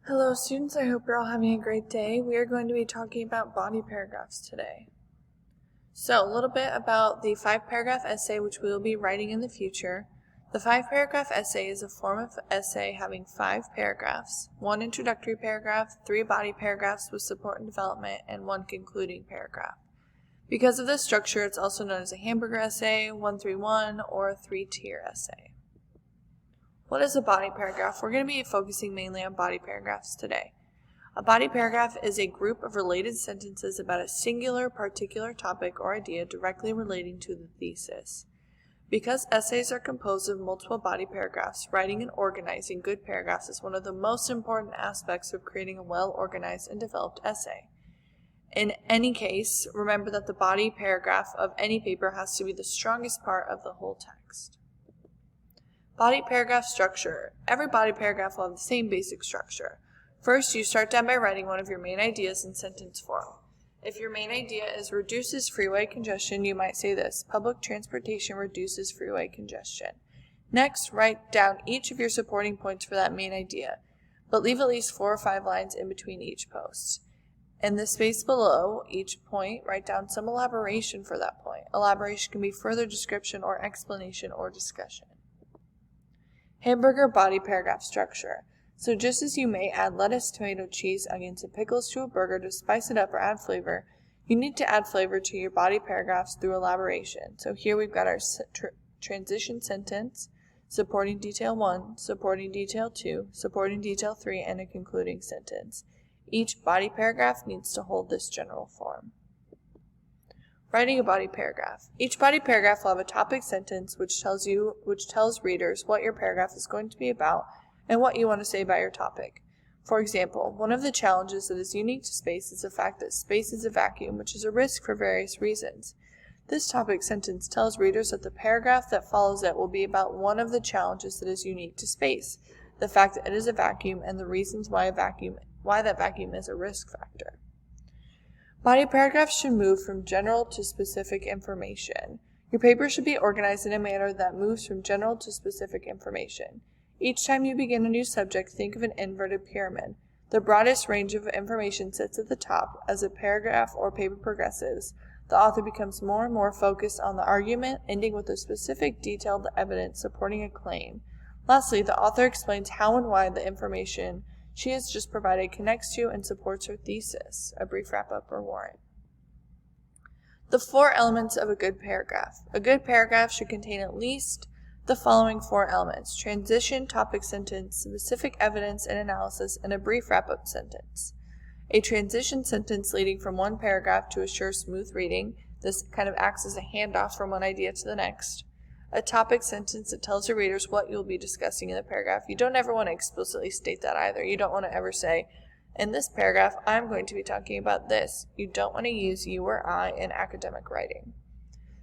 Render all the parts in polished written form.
Hello students, I hope you're all having a great day. We are going to be talking about body paragraphs today. So a little bit about the 5-paragraph essay which we will be writing in the future. The 5-paragraph essay is a form of essay having 5 paragraphs, 1 introductory paragraph, 3 body paragraphs with support and development, and 1 concluding paragraph. Because of this structure, it's also known as a hamburger essay, 1-3-1, or a 3-tier essay. What is a body paragraph? We're going to be focusing mainly on body paragraphs today. A body paragraph is a group of related sentences about a singular, particular topic or idea directly relating to the thesis. Because essays are composed of multiple body paragraphs, writing and organizing good paragraphs is one of the most important aspects of creating a well-organized and developed essay. In any case, remember that the body paragraph of any paper has to be the strongest part of the whole text. Body paragraph structure. Every body paragraph will have the same basic structure. First, you start down by writing one of your main ideas in sentence form. If your main idea is reduces freeway congestion, you might say this: public transportation reduces freeway congestion. Next, write down each of your supporting points for that main idea, but leave at least 4 or 5 lines in between each post. In the space below each point, write down some elaboration for that point. Elaboration can be further description or explanation or discussion. Hamburger body paragraph structure. So just as you may add lettuce, tomato, cheese, onions, and pickles to a burger to spice it up or add flavor, you need to add flavor to your body paragraphs through elaboration. So here we've got our transition sentence, supporting detail 1, supporting detail 2, supporting detail 3, and a concluding sentence. Each body paragraph needs to hold this general form. Writing a body paragraph. Each body paragraph will have a topic sentence which tells readers what your paragraph is going to be about and what you want to say about your topic. For example, one of the challenges that is unique to space is the fact that space is a vacuum, which is a risk for various reasons. This topic sentence tells readers that the paragraph that follows it will be about one of the challenges that is unique to space, the fact that it is a vacuum and the reasons why that vacuum is a risk factor. Body paragraphs should move from general to specific information. Your paper should be organized in a manner that moves from general to specific information. Each time you begin a new subject, think of an inverted pyramid. The broadest range of information sits at the top. As a paragraph or paper progresses, the author becomes more and more focused on the argument, ending with a specific detailed evidence supporting a claim. Lastly, the author explains how and why the information she has just provided connects to and supports her thesis, a brief wrap-up or warrant. The 4 elements of a good paragraph. A good paragraph should contain at least the following 4 elements: transition, topic sentence, specific evidence and analysis, and a brief wrap-up sentence. A transition sentence leading from one paragraph to assure smooth reading. This kind of acts as a handoff from one idea to the next. A topic sentence that tells your readers what you'll be discussing in the paragraph. You don't ever want to explicitly state that either. You don't want to ever say, in this paragraph, I'm going to be talking about this. You don't want to use you or I in academic writing.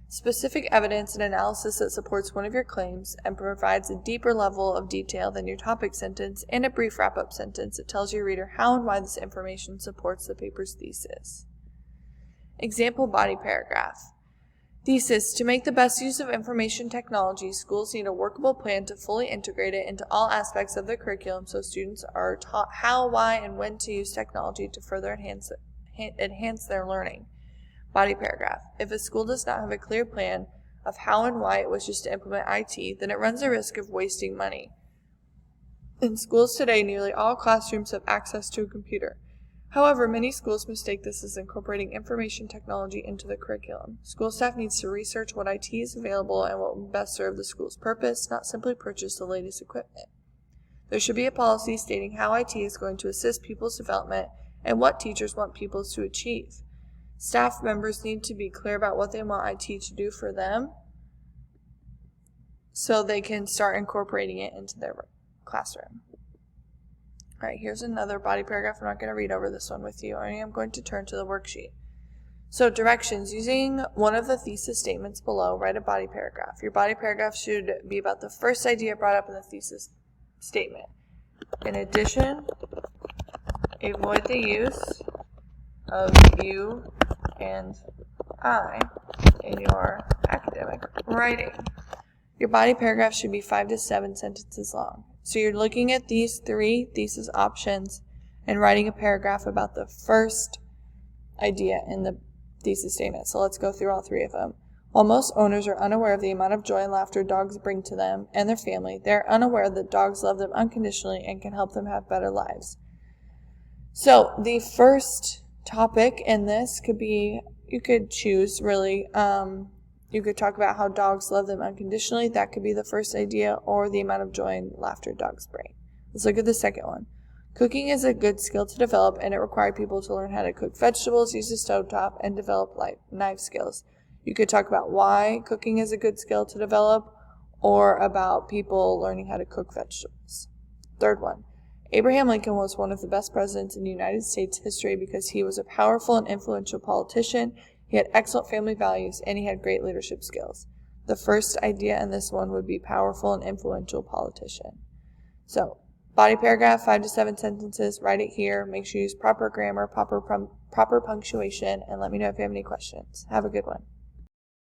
Specific evidence and analysis that supports one of your claims and provides a deeper level of detail than your topic sentence, and a brief wrap-up sentence that tells your reader how and why this information supports the paper's thesis. Example body paragraph. Thesis: to make the best use of information technology, schools need a workable plan to fully integrate it into all aspects of the curriculum so students are taught how, why, and when to use technology to further enhance their learning. Body paragraph. If a school does not have a clear plan of how and why it wishes to implement IT, then it runs the risk of wasting money. In schools today, nearly all classrooms have access to a computer. However, many schools mistake this as incorporating information technology into the curriculum. School staff needs to research what IT is available and what will best serve the school's purpose, not simply purchase the latest equipment. There should be a policy stating how IT is going to assist pupils' development and what teachers want pupils to achieve. Staff members need to be clear about what they want IT to do for them so they can start incorporating it into their classroom. Alright, here's another body paragraph. I'm not going to read over this one with you. I am going to turn to the worksheet. So directions. Using one of the thesis statements below, write a body paragraph. Your body paragraph should be about the first idea brought up in the thesis statement. In addition, avoid the use of you and I in your academic writing. Your body paragraph should be 5 to 7 sentences long. So you're looking at these 3 thesis options and writing a paragraph about the first idea in the thesis statement. So let's go through all three of them. While most owners are unaware of the amount of joy and laughter dogs bring to them and their family, they are unaware that dogs love them unconditionally and can help them have better lives. So the first topic in this could be, you could choose really, you could talk about how dogs love them unconditionally. That could be the first idea, or the amount of joy and laughter dogs bring. Let's look at the second one. Cooking is a good skill to develop, and it required people to learn how to cook vegetables, use a stovetop, and develop knife skills. You could talk about why cooking is a good skill to develop, or about people learning how to cook vegetables. Third one. Abraham Lincoln was one of the best presidents in United States history because he was a powerful and influential politician. He had excellent family values, and he had great leadership skills. The first idea in this one would be powerful and influential politician. So, body paragraph, 5 to 7 sentences, write it here. Make sure you use proper grammar, proper punctuation, and let me know if you have any questions. Have a good one.